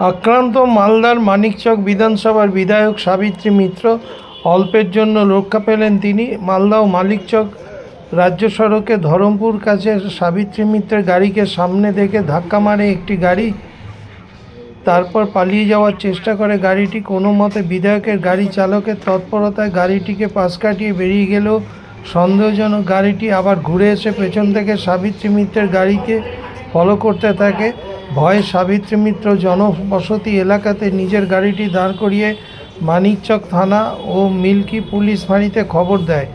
আক্রান্ত মালদার মানিকচক বিধানসভার বিধায়ক সাবিত্রী মিত্র। অল্পের জন্য রক্ষা পেলেন তিনি। মালদা ও মানিকচক রাজ্য সড়কে ধরমপুর কাছে সাবিত্রী মিত্রের গাড়িকে সামনে দেখে ধাক্কা মারে একটি গাড়ি। তারপর পালিয়ে যাওয়ার চেষ্টা করে গাড়িটি। কোনো মতে বিধায়কের গাড়ি চালকের তৎপরতায় গাড়িটিকে পাশ কাটিয়ে বেরিয়ে গেলেও সন্দেহজনক গাড়িটি আবার ঘুরে এসে পেছন থেকে সাবিত্রী মিত্রের গাড়িকে ফলো করতে থাকে। ভয়ে সাবিত্রী মিত্র জনবসতি এলাকাতে নিজের গাড়িটি দাঁড় করিয়ে মানিকচক থানা ও মিল্কি পুলিশ ফাঁড়িতে খবর দেয়।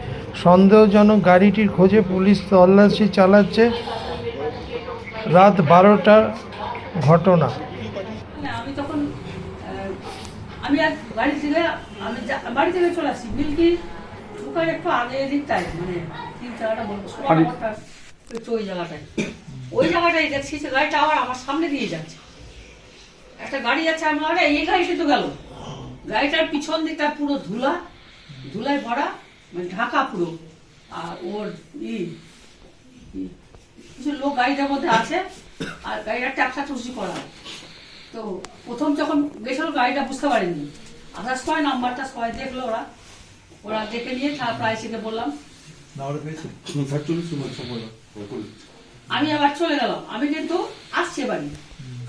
সন্দেহজনক গাড়িটির খোঁজে পুলিশ তল্লাশি চালাচ্ছে। রাত 12টার ঘটনা। আমি তখন আমি আর গাড়ি থেকে আমি বাড়ি থেকে চলে আসি মিল্কি ঢুকার একটু আগে দিকটাই মানে 3-4টা বলবো ওই জায়গাটাই দেখছি যে গাড়িটা আবার আমার সামনে দিয়ে যাচ্ছে। একটা গাড়ি যাচ্ছে, আমি আরে এই গাড়িটা তো গেল। গাড়িটার পিছন দিকটা পুরো ধুলায় ভরা, মানে ঢাকা পুরো। আর ওর কিছু লোক গাড়িটার মধ্যে আছে, আর গাড়িটা ট্যাপসা টুসি করা। তো প্রথম যখন গেছিল গাড়িটা বুঝতে পারেনি, আসার সময় নাম্বারটা সবাই দেখলো, ওরা দেখে নিয়ে তারপর আইসিকে বললাম। আমি আবার চলে গেলাম। আমি কিন্তু আসছে বাড়ি,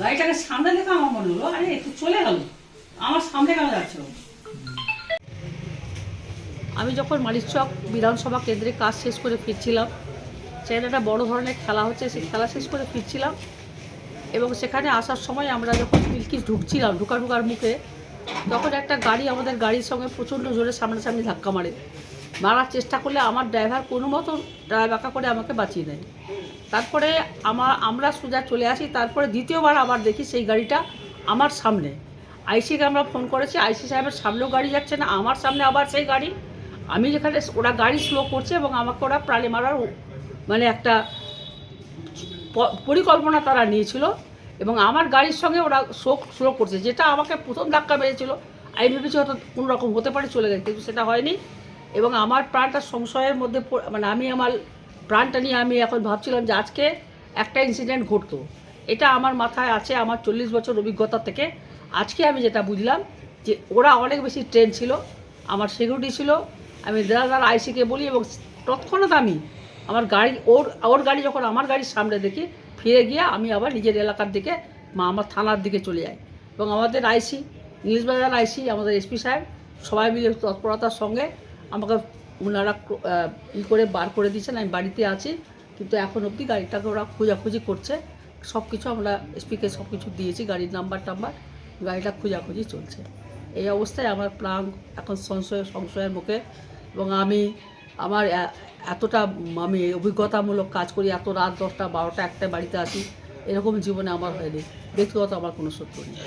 গাড়িটাকে সামনে দেখে আমার মনে হলো আরে একটু চলে গেল, আমার সামনে কেন যাচ্ছিল। আমি যখন মানিকচক বিধানসভা কেন্দ্রে কাজ শেষ করে ফিরছিলাম, সেখানে একটা বড় ধরনের খেলা হচ্ছে, সেই খেলা শেষ করে ফিরছিলাম এবং সেখানে আসার সময় আমরা যখন মিল্কি ঢুকছিলাম, ঢুকার মুখে তখন একটা গাড়ি আমাদের গাড়ির সঙ্গে প্রচণ্ড জোরে সামনাসামনি ধাক্কা মারার চেষ্টা করলে আমার ড্রাইভার কোনো মতো বাঁকা করে আমাকে বাঁচিয়ে দেয়। তারপরে আমরা সোজা চলে আসি। তারপরে দ্বিতীয়বার আবার দেখি সেই গাড়িটা আমার সামনে। আইসিকে আমরা ফোন করেছি, আইসি সাহেবের সামনেও গাড়ি যাচ্ছে না, আমার সামনে আবার সেই গাড়ি। আমি যেখানে ওরা গাড়ি স্লো করছে এবং আমাকে ওরা প্রাণে মারার মানে একটা পরিকল্পনা তারা নিয়েছিল এবং আমার গাড়ির সঙ্গে ওরা স্লো করছে, যেটা আমাকে প্রথম ধাক্কা মেরেছিল। আমি ভেবেছি হয়তো কোনো রকম হতে পারে, চলে গেছে, কিন্তু সেটা হয়নি। এবং আমার প্রাণটা সংশয়ের মধ্যে, মানে আমার প্রাণটা নিয়ে আমি এখন ভাবছিলাম যে আজকে একটা ইনসিডেন্ট ঘটতো। এটা আমার মাথায় আছে আমার 40 বছর অভিজ্ঞতা থেকে। আজকে আমি যেটা বুঝলাম যে ওরা অনেক বেশি ট্রেন ছিল, আমার সিকিউরিটি ছিল। আমি দাদার আইসিকে বলি এবং তৎক্ষণাৎ আমি আমার গাড়ি ওর গাড়ি যখন আমার গাড়ির সামনে দেখি, ফিরে গিয়ে আমি আবার নিজের এলাকার দিকে আমার থানার দিকে চলে যাই। এবং আমাদের আইসি, ইংলিশ বাজার আইসি, আমাদের এসপি সাহেব সবাই মিলে তৎপরতার সঙ্গে আমাকে ওনারা করে বার করে দিয়েছেন। আমি বাড়িতে আছি, কিন্তু এখন অবধি গাড়িটাকে ওরা খোঁজাখুঁজি করছে। সব কিছু আমরা এসপিকে সব কিছু দিয়েছি, গাড়ির নাম্বার গাড়িটা খোঁজাখুঁজি চলছে। এই অবস্থায় আমার প্রাণ এখন সংশয়ের মুখে। এবং আমার এতটা আমি অভিজ্ঞতামূলক কাজ করি, এত রাত 10টা 12টা 1টায় বাড়িতে আসি, এরকম জীবনে আমার হয়নি। ব্যক্তিগত আমার কোনো শত্রু নেই।